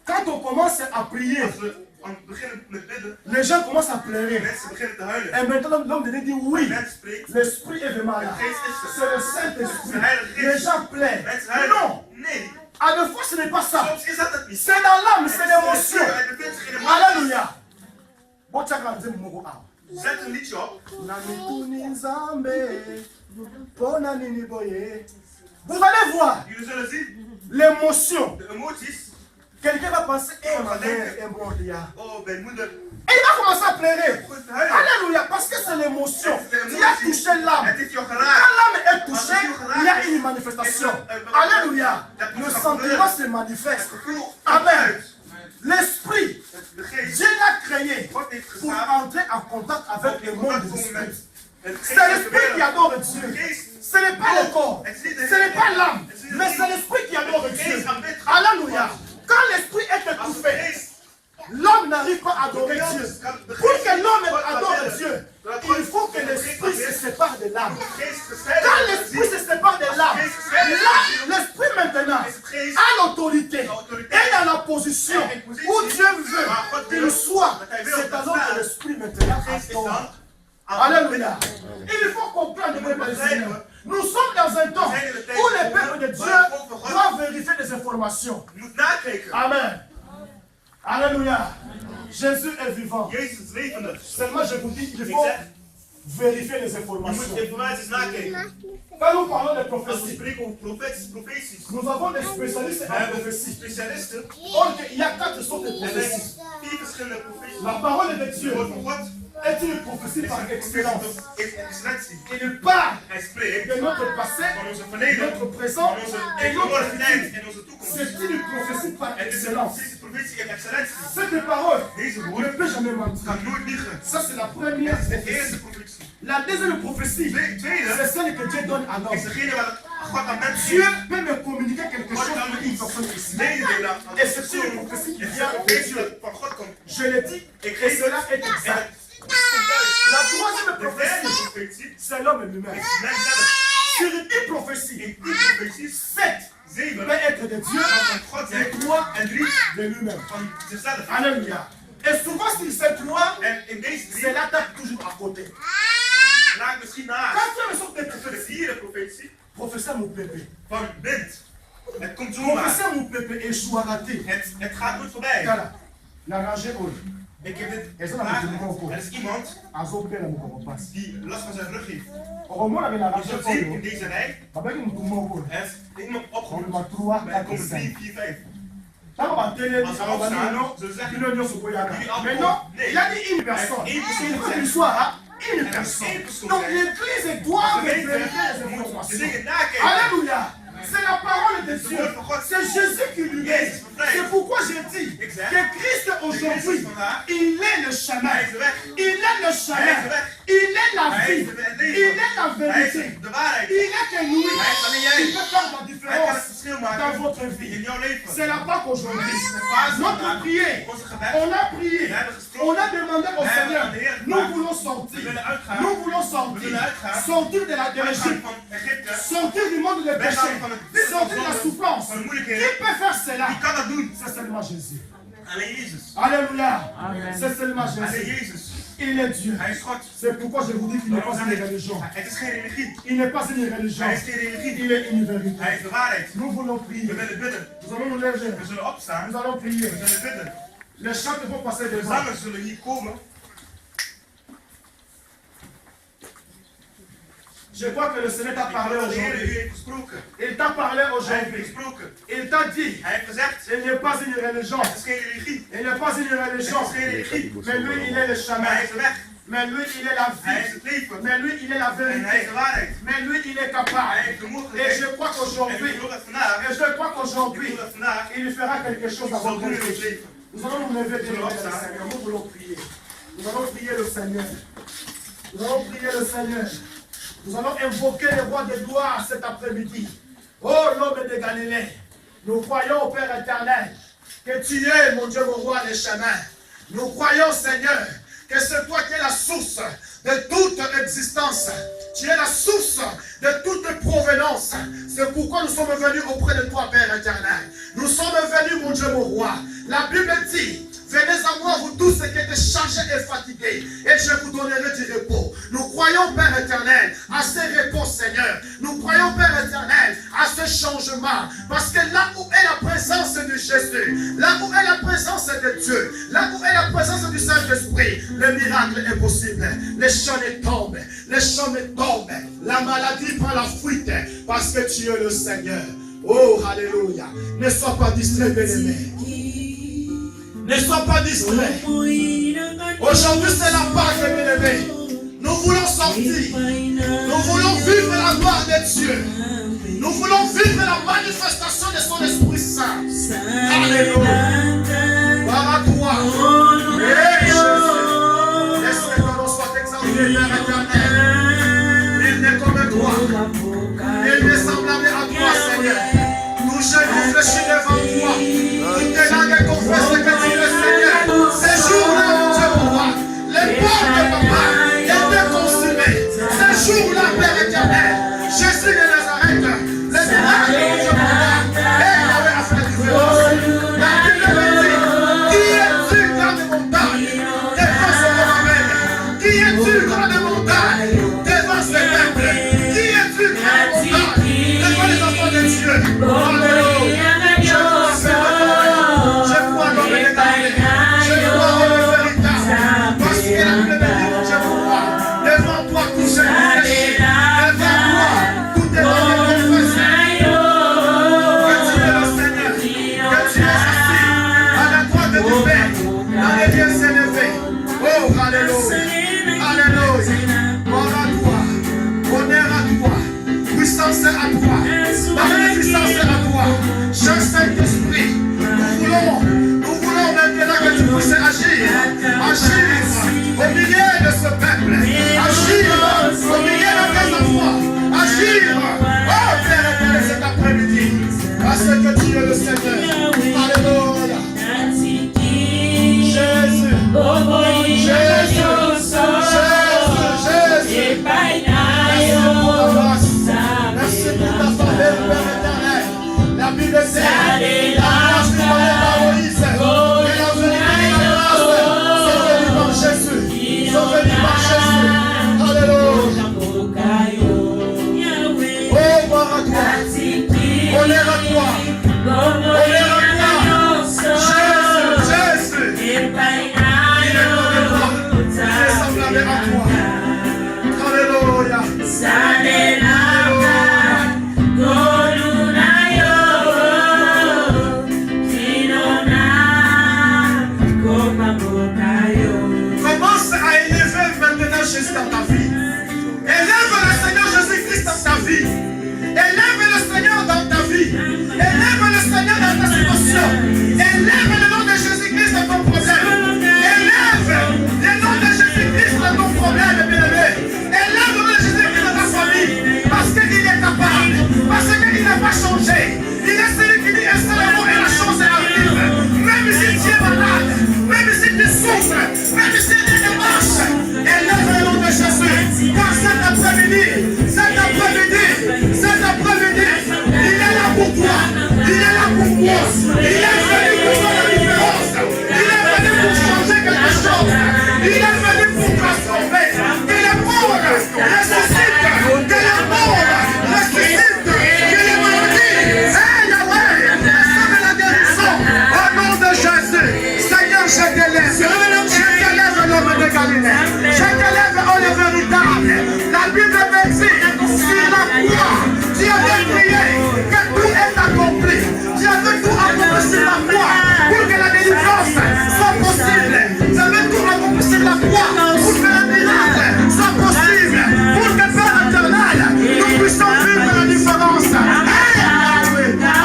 quand on commence à prier, als we aan het beginnen met bidden, les gens commencent à pleurer. mensen beginnen te huilen. Et maintenant l'homme de Dieu dit oui, Mens spreekt, l'esprit est vraiment là. C'est le Saint-Esprit. Les gens pleurent. mensen huilen. Non, Nee, à la fois ce n'est pas ça. soms is dat het niet. C'est dans l'âme, c'est l'émotion. Hij bevindt zich in de maat. Alléluia. Bon, tu as regardé mon mot. Zet een liedje op. Vous allez voir Jullie zullen zien, l'émotion. de emoties. Quelqu'un va penser, eh ma mère est morte là. Oh, mijn moeder. Et il va commencer à pleurer. Goed te huilen. Alléluia, parce que c'est l'émotion. Tu as touché l'âme. Het heeft jou Quand geraakt. l'âme est touchée, il y a une manifestation. Alléluia. Le sentiment se manifeste. Gevoel. Amen. L'esprit, De geest. Dieu l'a créé God heeft pour geschapen. entrer en contact avec le monde des esprits. Het C'est geest l'esprit qui adore Dieu. Ce n'est pas le corps. Ce n'est pas l'âme. Mais c'est l'esprit qui adore Dieu. Alléluia. Quand l'esprit est étouffé, l'homme n'arrive pas à adorer Dieu. Pour que l'homme adore Dieu, il faut que l'esprit se sépare de l'âme. Quand l'esprit se sépare de l'âme, l'esprit maintenant a l'autorité et dans la position où Dieu veut qu'il soit. C'est alors que l'esprit maintenant adore. Alléluia. Il faut comprendre, mes frères. Nous sommes dans un temps où le peuple de Dieu doit vérifier des informations. Je moet nakijken. Amen. Alléluia. Jésus est vivant. Jezus is levende. Seulement, je vous dis, il faut vérifier les Je informations. moet informaties nakijken. Quand nous parlons de Als we prophétie, spreken over profeties. nous avons des spécialistes We en hebben prophétie. specialisten. Or, il y a 4 sortes de Er zijn prophéties. 4 verschillende profeties. La parole de Dieu Het woord van God est une prophétie par excellence. is excellentie. Il parle Hij spreekt de notre passé, van onze verleden, notre présent van onze et notre tegenwoordigheid futur. en onze toekomst. C'est une prophétie par Het is een excellence. profetie profetie heeft excellentie. Cette parole Deze ne woord peut jamais mentir. kan nooit liegen. Ça, c'est la première Dat is de prophétie. eerste profetie. La deuxième prophétie, Tweede c'est celle que Dieu donne à l'homme. is degene waar God aan mensen Dieu geeft. peut me communiquer quelque chose à une personne ici. Meedelen aan Et de c'est une persoon. prophétie qui Het is vient een de profetie Dieu. wat van God komt. Je l'ai dit, et cela est exact. La troisième De derde prophétie, profetie c'est l'homme lui-même. is mens zelf. Sur 10 prophéties, In die profeties 7 7 peut être de Dieu van God et zijn 3 en 3 de lui-même. van zichzelf. Alléluia. Et souvent sur ces 3, En in deze 3 c'est l'attaque toujours à côté. laat misschien Quand naast tu as sorte de de prophétie, vierde profetie professeur mon pépé. van bent. Het komt zomaar. Professeur mon pépé échoue à rater. Het gaat nooit voorbij. Voilà. La rangée haut. Ik heb dit Er is een er is iemand Azo père mon comment passe. die last van zijn rug heeft. Au moment avec la Je rangée zult zien in haut. deze rij, Avec une toumou. er is iemand On opgeroepen. va 3, Maar er 4, komen 5. 3, 4, 5. Quand on va télé, Als we on va dire opstaan, non. zullen ze zeggen, Il ne dit pas Jullie allemaal Mais non, nee. il a dit une personne. Één persoon Il faut gezegd. qu'il soit à une Er is personne. één persoon Donc gezegd. l'église doit De vérifier gemeente les moet de informations. dingen nakijken. Alléluia. C'est la parole de Het Dieu. woord van God. C'est Jésus qui lui Jezus dit. bevrijdt. C'est pourquoi j'ai dit Exact. que Christ aujourd'hui, Christus vandaag. il est le chemin. Hij is de weg. Il est le chemin. Hij is de weg. Il est la Hij vie. is het leven. Il est la Hij vérité. is de waarheid. Il est que lui. Hij is alleen jij. Il peut faire la Hij kan het différence verschil dans maken votre in vie. jouw leven. C'est la Pâque aujourd'hui. Paas Notre vandaag. prière. Onze gebed. On a prié. We hebben gesproken. On a demandé au We hebben Seigneur. aan de Heer Nous gevraagd. voulons We sortir. willen uitgaan. Nous voulons We sortir. willen uitgaan. Sortir de Uitgaan l'Égypte. van Egypte. Sortir du monde de péché. Weggaan van het Sortir de la souffrance. van de Qui moeilijkheden. peut faire cela? Wie kan dat doen? C'est seulement Jésus. Alleen Jezus. Alléluia. C'est seulement Alleen Jésus. Jezus. Il est Dieu. Hij is God. C'est pourquoi je vous dis qu'il n'est pas une religion. Het is geen religie. Il n'est pas une religion. Hij is geen religie. Il est une vérité. Hij is de waarheid. Nous voulons We prier. willen bidden. Nous allons nous lever. We zullen opstaan. Nous allons prier. We zullen bidden. Les chants vont passer De devant. zangers zullen hier komen. Je crois que le Seigneur t'a parlé De Heer aujourd'hui. u heeft gesproken. Il t'a parlé Hij heeft aujourd'hui. gesproken. Il t'a dit, Hij heeft gezegd. il n'est pas une religion. Het is geen religie. Il n'est pas une Het religion. is geen religie. Mais lui, il est le Maar chemin. hij is de weg. Mais lui, il est la Hij is vie. het leven. Mais lui, il est la En hij is vérité. de waarheid. Mais lui, il est Hij capable. heeft de Et mogelijkheid. je crois En ik qu'aujourd'hui, geloof dat vandaag. et je crois Ik qu'aujourd'hui, geloof dat vandaag. il fera quelque chose dans Zal votre doen in ons vie. leven. Nous allons nous lever devant le Seigneur. Nous voulons prier. Nous allons prier le Seigneur. Nous allons prier le Seigneur. Nous allons invoquer les rois de gloire cet après-midi. Oh, l'homme de Galilée. Nous croyons au Père éternel que tu es, mon Dieu, mon roi des chemins. Nous croyons, Seigneur, que c'est toi qui es la source de toute existence. Tu es la source de toute provenance. C'est pourquoi nous sommes venus auprès de toi, Père éternel. Nous sommes venus, mon Dieu, mon roi. La Bible dit, venez à moi, vous tous qui êtes chargés et fatigués, et je vous donnerai du repos. Nous croyons, Père éternel, à ces réponses, Seigneur. Nous croyons, Père éternel, à ce changement. Parce que là où est la présence de Jésus, là où est la présence de Dieu, là où est la présence du Saint-Esprit, le miracle est possible. Les chaînes tombent, les chaînes tombent. La maladie prend la fuite, parce que tu es le Seigneur. Oh, alléluia. Ne sois pas distrait, bien-aimé. Ne sois pas distrait. Aujourd'hui, c'est la Pâque, bien-aimé. Nous voulons sortir. Nous voulons vivre la gloire de Dieu. Nous voulons vivre la manifestation de son Esprit Saint. Alléluia. Gloire à toi. Hey, Jésus. Laisse que ton nom soit exalté, Père éternel. Il n'est comme toi. Il n'est semblable à toi, Seigneur. Nous jeunes fléchis devant toi. Toutes les langues confessent que tu es le Seigneur. Ces jours-là, mon Dieu, mon roi, les portes de papa étaient consumées. Ces jours-là, Père éternel, Jésus de Nazareth, les miracles de mon Dieu, mon roi, et il avait à faire différence. La Bible me dit, qui es-tu, grande montagne, devant ce Mohamed? Qui es-tu, grande montagne, devant ce peuple? Qui es-tu, grande montagne, devant les enfants de Dieu? Alléluia. Je crois dans le détail. Je crois dans le véritable. Parce que la Bible me dit, mon Dieu, mon roi, devant toi tout se péché. Devant toi tout est confessé. Que tu es le Seigneur. Que tu es assis à la droite du Père. Dans les lieux s'élever. Oh, alléluia. Alléluia. Gloire à toi. Honneur à toi. Puissance à toi. Magnificence à toi. Saint-Esprit, nous voulons puisses agir. Agir au milieu de ce peuple. Agir au milieu de tes enfants. Agir. Oh Père éternel, cet après-midi. Parce que tu es le Seigneur. Alléluia. Jésus. Merci pour ta faveur, Père éternel. La Bible dit, la grâce du Moïse, et la vérité de la grâce, sont venus par Jésus. Alléluia. Oh, gloire à toi. Honneur à toi. Honneur à toi. Jésus. Il est semblable à toi. Alléluia. Commence à élever maintenant Jésus dans ta vie. Élève le Seigneur Jésus-Christ dans ta vie. Élève le Seigneur dans ta vie. Élève le Seigneur dans ta situation. Élève le nom de Jésus-Christ dans ton problème. Élève le nom de Jésus-Christ dans ton problème, bien-aimé. Élève le nom de Jésus-Christ dans ta famille. Parce qu'il est capable. Parce qu'il n'a pas changé. Il est celui qui dit un seul mot et la chose arrive. Même si tu es malade, même si tu souffres, même si tu démarches, élève le nom de Jésus. Car cet après-midi, il est là pour toi. Il est là pour moi. Il est venu pour faire la différence. Il est venu pour changer quelque chose. Il est venu pour transformer. Que les morts ressuscitent. Que les morts ressuscitent. Que les maladies. Hey Yahweh, recevez la guérison. Au nom de Jésus. Seigneur, je t'élève. Je t'élève l'homme de Galilée. Je t'élève au le véritable. La Bible me dit, sur la croix, tu avais prié que tout est accompli. Tu avais tout accompli sur la croix pour que la délivrance soit possible. Tu avais tout accompli sur la croix pour que le miracle soit possible. Pour que Père éternel, nous puissions vivre la différence.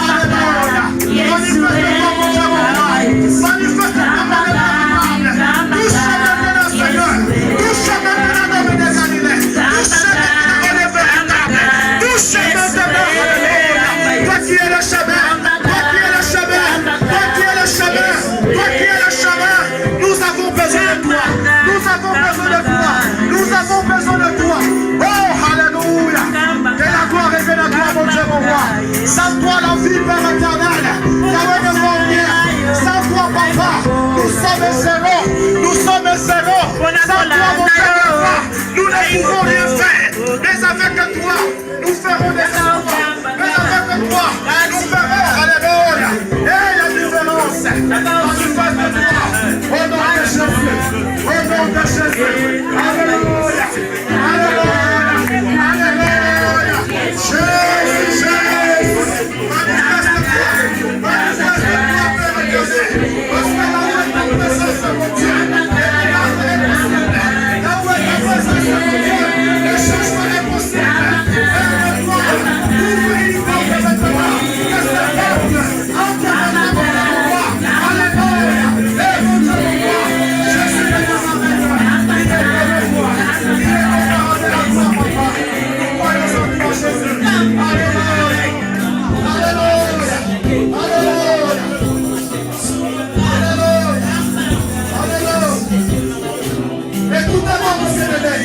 Alléluia. Manifeste-toi mon Dieu, mon roi. Manifeste-toi mon véritable. Touche maintenant, Seigneur. Touche maintenant l'homme de Galilée. Touche maintenant le véritable. Touche maintenant, alléluia. Toi qui es le chemin. Toi qui es le chemin. Toi qui es le chemin. Toi qui es le chemin. Nous avons besoin de toi. Nous avons besoin de toi. Nous avons besoin de toi. Oh, alléluia. Que la gloire revienne à toi, mon Dieu, mon roi. Sans toi, la vie, Père éternel. Yahweh ne vaut rien. Sans toi, papa, nous sommes zéro. Nous sommes zéro. Sans toi, mon Dieu, mon roi, nous ne pouvons rien faire. Mais avec toi, nous ferons des enfants. Mais avec toi, nous ferons, alléluia. Et la différence, manifeste de toi. Au nom de Jésus. Au nom de Jésus. Alléluia. Alléluia. Alléluia. Jésus, Jésus. Manifeste-toi. Manifeste-toi, Père éternel. Parce que la présence de mon Dieu. Le changement est possible. Aide-moi. Ouvre une porte maintenant. Que ce peuple entre dans mon roi. Alléluia. Et mon Dieu, roi. Je suis maintenant avec toi. Il est avec moi. Il est avec toi, papa. Nous croyons en toi, Jésus. Alléluia. Alléluia. Alléluia. Alléluia. Écoutez-moi, mon bien-aimé.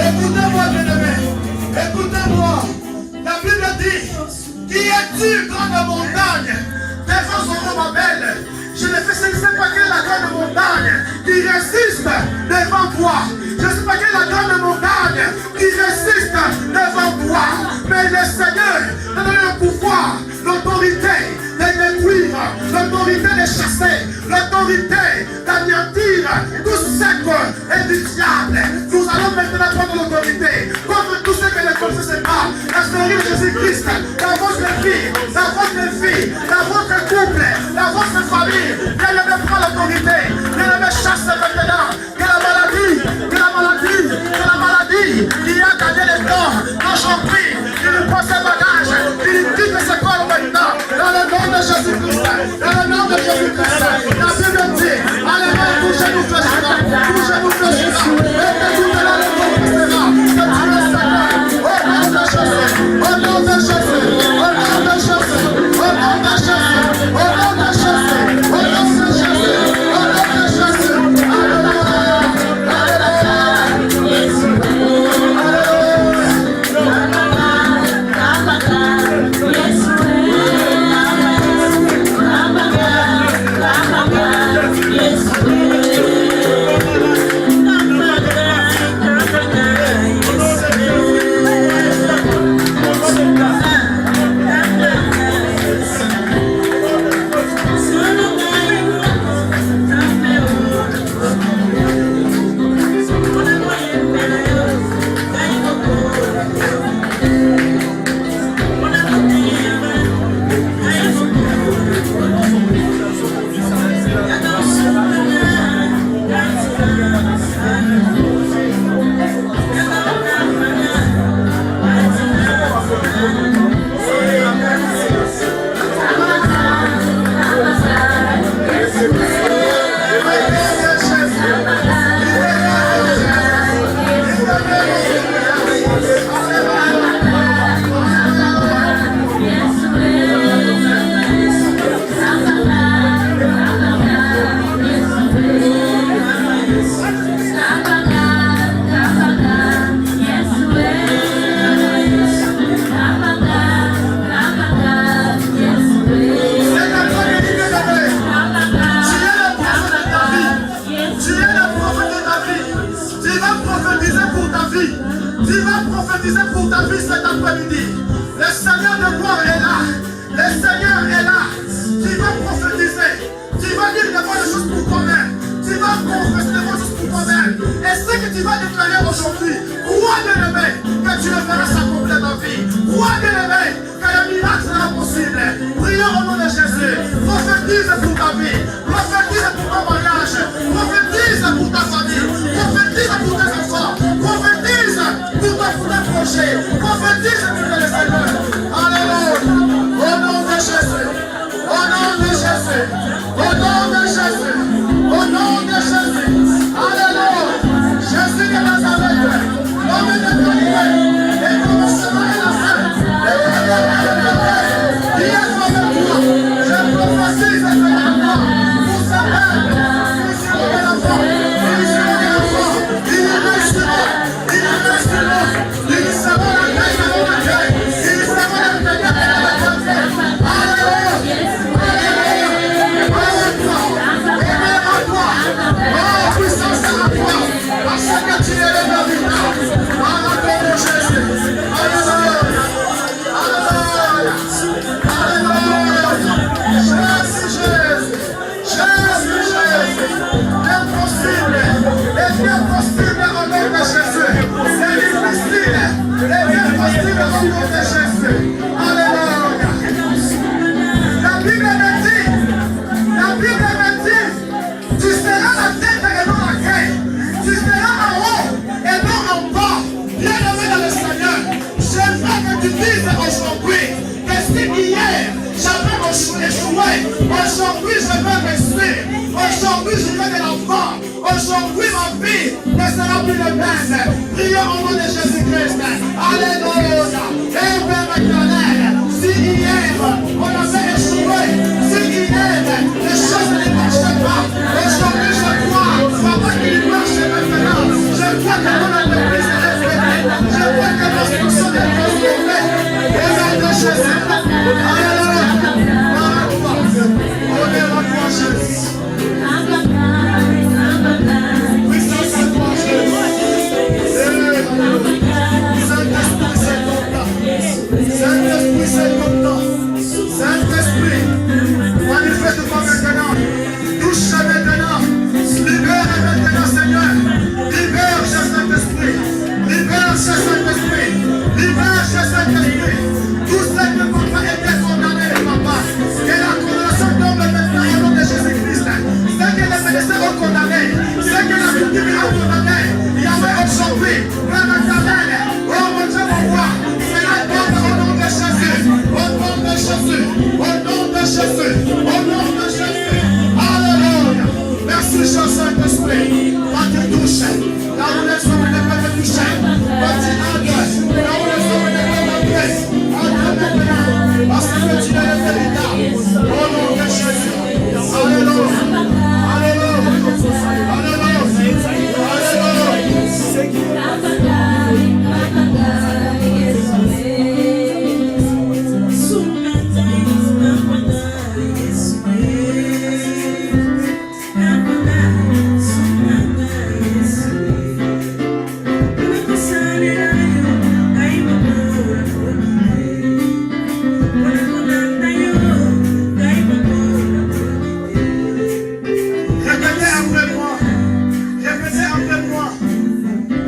Écoutez-moi, bien-aimé. Écoutez-moi. La Bible dit, qui es-tu, grande montagne, devant son nom belle? Je ne sais pas quelle est la grande montagne qui résiste devant toi. Je ne sais pas quelle est la grande montagne qui résiste devant toi. Mais le Seigneur te donne le pouvoir, l'autorité de détruire, l'autorité de chasser, l'autorité d'anéantir tout ce est du diable. Nous allons maintenant prendre l'autorité contre tout ce que les forces se battent. La seigneurie de Jésus-Christ dans votre vie, dans votre vie, dans votre couple, dans votre famille. Viens de prendre l'autorité. Viens de chasser maintenant. Que la maladie qui a gagné les corps, aujourd'hui, il prend ses bagages, il quitte ce corps maintenant. Dans le nom de Jésus-Christ. Dans le nom de Jésus-Christ. La Bible dit, alléluia. tu vas déclarer aujourd'hui, crois bien aimé, que tu le verras s'accomplir dans ta vie. Crois bien aimé, que le miracle sera possible. Prions au nom de Jésus. Prophétise pour ta vie. Prophétise pour ton mariage. Prophétise pour ta famille. Prophétise pour tes enfants. Prophétise pour ton projet. Prophétise pour tes Seigneur. Alléluia. Au nom de Jésus. Au nom de Jésus. Au nom de Jésus. Au nom de Jésus. Alléluia. Jésus de Nazareth. L'homme de Galilée. Et commencement et la fin. Il est avec toi. Je prophétise avec toi. Pour sa peine. Pour sauver l'enfant. Pour sauver l'enfant. Il est restauré. Il est restauré. Il sera la paix dans la paix. Il sera la paix dans la paix. Alléluia. Oh, puissance à la foi, parce que tu es le véritable. Par la paix de Jésus. Alléluia. Alléluia. Alléluia. Jésus, Jésus. Jésus, Jésus. L'impossible est bien possible au nom de Jésus. C'est difficile est bien possible au nom de Jésus. Alléluia. La Bible me dit, tu seras la tête et non la queue. Tu seras en haut et non en bas. Bien aimé dans le Seigneur, j'aimerais que tu dises aujourd'hui que si hier j'avais échoué, aujourd'hui je vais réussir. Aujourd'hui je vais de l'enfant. Aujourd'hui ma vie ne sera plus la même. Prions au nom de Jésus-Christ. Alléluia. Et Père éternel, si hier on avait échoué, si hier les choses ne marchaient pas, aujourd'hui je crois, papa qu'il marche maintenant. Je crois que mon entreprise est respectée. Je crois que mon fonction est transformée. Au nom de Jésus. Alléluia. Honneur à toi, Jésus. Puissance à toi, Jésus. Saint-Esprit, c'est ton temps. Saint-Esprit, c'est ton temps. Saint-Esprit, manifeste-toi maintenant. Touche maintenant. Libère maintenant, Seigneur. Libère chez Saint-Esprit. Libère chez Saint-Esprit. Libère chez Saint-Esprit. Tout ce qui ne peut pas être condamné, papa. Que la condamnation tombe maintenant au nom de Jésus-Christ. Ce que les médecins ont condamné, ce que la victime a condamné, Yahweh aujourd'hui, Père éternel, oh mon Dieu, mon roi, c'est la tombe au nom de Jésus. Au nom de Jésus. Au nom de Jésus. Au nom de Jésus. Alléluia. Merci, cher Saint-Esprit. Quand tu touches, là où les hommes ne peuvent pas toucher, quand tu entres, là où les hommes ne peuvent pas entrer, entre maintenant, parce que tu es le véritable. Au nom de Jésus. Alléluia. Alléluia.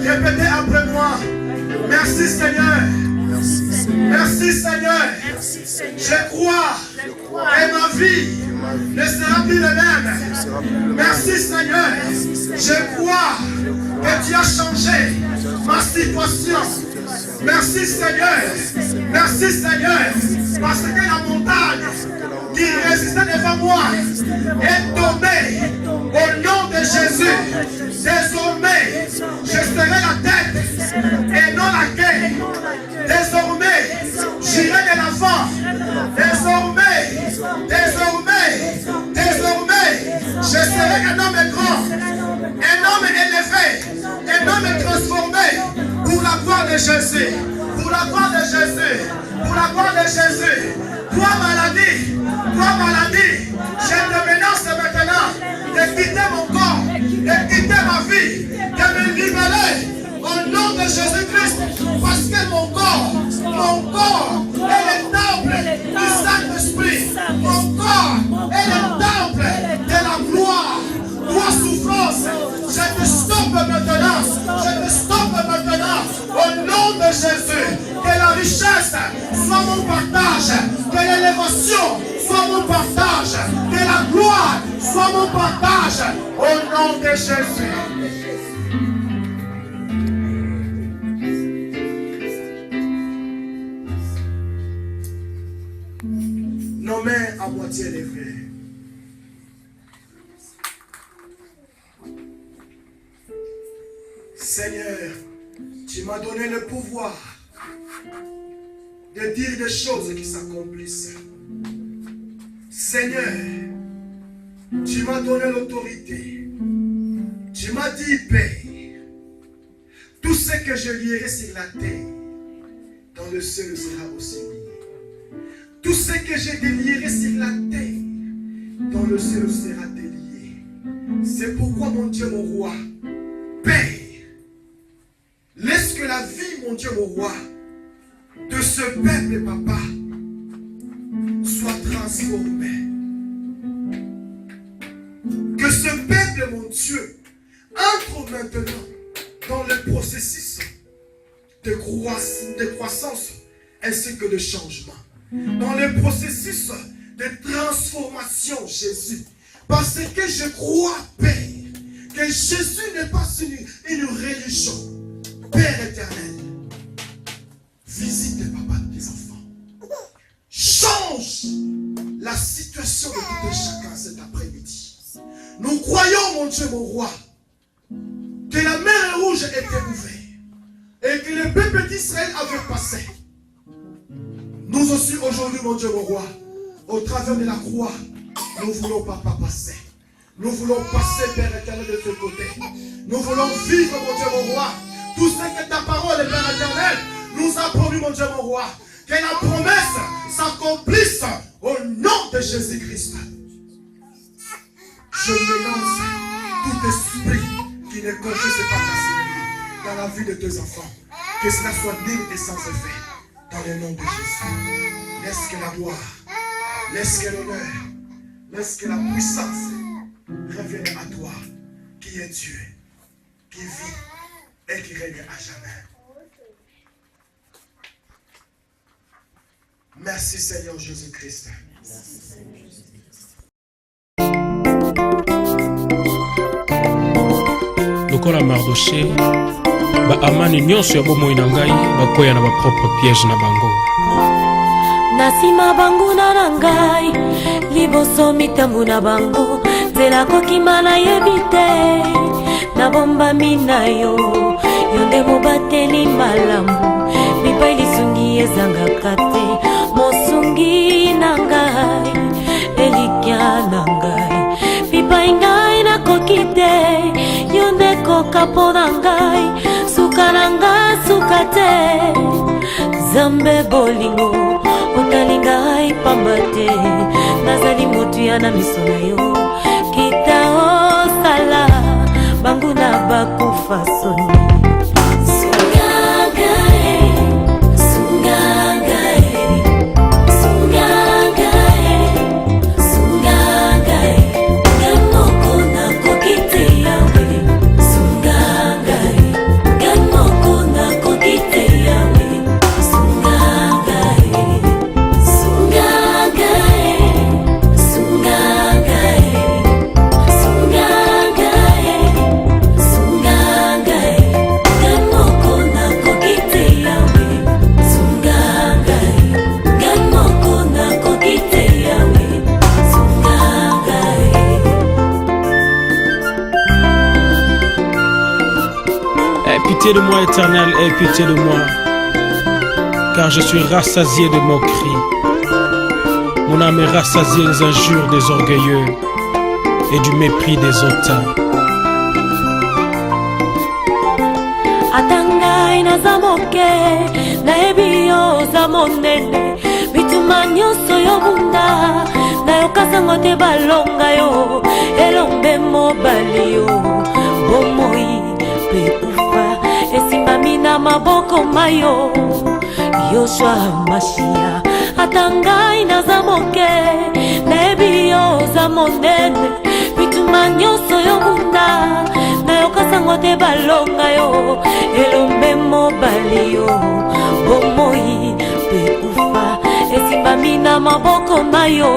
Répétez après moi. Merci Seigneur. Merci Seigneur. Je crois que ma vie ne sera plus la même. Merci Seigneur. Je crois que tu as changé ma situation. Merci Seigneur. Merci Seigneur. Parce que la montagne qui résistait devant moi est tombée au nom de Jésus. Désormais, je serai la tête et non la queue. Désormais, j'irai de l'avant. Désormais, je serai un homme grand, un homme élevé, un homme transformé pour la gloire de Jésus. Pour la gloire de Jésus. Pour la gloire de Jésus. Toi maladie, je te menace maintenant de quitter mon corps, de quitter ma vie, de me libérer au nom de Jésus-Christ, parce que mon corps est le temple du Saint-Esprit. Mon corps est le temple de la gloire. Toi souffrance, je te stoppe maintenant, je Jésus. Que la richesse soit mon partage. Que l'élévation soit mon partage. Que la gloire soit mon partage. Au nom de Jésus. Nos mains à moitié levées. Seigneur, tu m'as donné le pouvoir de dire des choses qui s'accomplissent. Seigneur, tu m'as donné l'autorité. Tu m'as dit, Père, tout ce que je lierai sur la terre, dans le ciel sera aussi lié. Tout ce que je délierai sur la terre, dans le ciel sera délié. C'est pourquoi, mon Dieu, mon roi, Père, laisse que la vie, mon Dieu, mon roi, de ce peuple, papa, soit transformée. Que ce peuple, mon Dieu, entre maintenant dans le processus de croissance ainsi que de changement. Dans le processus de transformation, Jésus. Parce que je crois, Père, que Jésus n'est pas une religion. Père éternel, visite, papa, tes enfants. Change la situation de tout un chacun cet après-midi. Nous croyons, mon Dieu, mon roi, que la mer rouge était ouverte et que le peuple d'Israël avait passé. Nous aussi, aujourd'hui, mon Dieu, mon roi, au travers de la croix, nous voulons, papa, passer. Nous voulons passer, Père éternel, de ce côté. Nous voulons vivre, mon Dieu, mon roi, tout ce que ta parole, Père éternel, nous a promis, mon Dieu, mon roi. Que la promesse s'accomplisse au nom de Jésus-Christ. Je mélange tout esprit qui ne confesse pas ta Seigneur dans la vie de tes enfants. Que cela soit nul et sans effet. Dans le nom de Jésus. Laisse que la gloire, laisse que l'honneur, laisse que la puissance revienne à toi, qui est Dieu, qui vit et qui règne à jamais. Merci Seigneur Jésus-Christ. Lokola Mardoché, ba amani nyonso ya bomoi na ngai bakoya na ba propre piège na bango. Nasima banguna na ngai liboso mitambu na bango nzela kokima nayebi te nabombami na yo yo nde mobateli malamu mipai lisungi ezangaka te mosungi na ngai elikya na ngai mipai ngai nakoki te yo nde koka mpo na ngai suka na ngai suka te Zambe bolingo otalinga hai pamba te nazali motuya na miso na yo kita osala banguna bakufa soni Pitié de moi, Éternel, aie pitié de moi, car je suis rassasié de moqueries. Mon âme est rassasiée des injures des orgueilleux et du mépris des hautains. Atangai na zamoke na ebio za monene bituma nyonso yo bunda na yo kasango te balonga yo elombe mobali yo bomoi pe ufa esimbami na maboko mayo Yoshua Mashia. Atangai na zamoke na ebio za monene bituma nyonso yo bunda nayoka sango te balonga yo elombe mobali yo bomoi mpe kufa esimbami na maboko na yo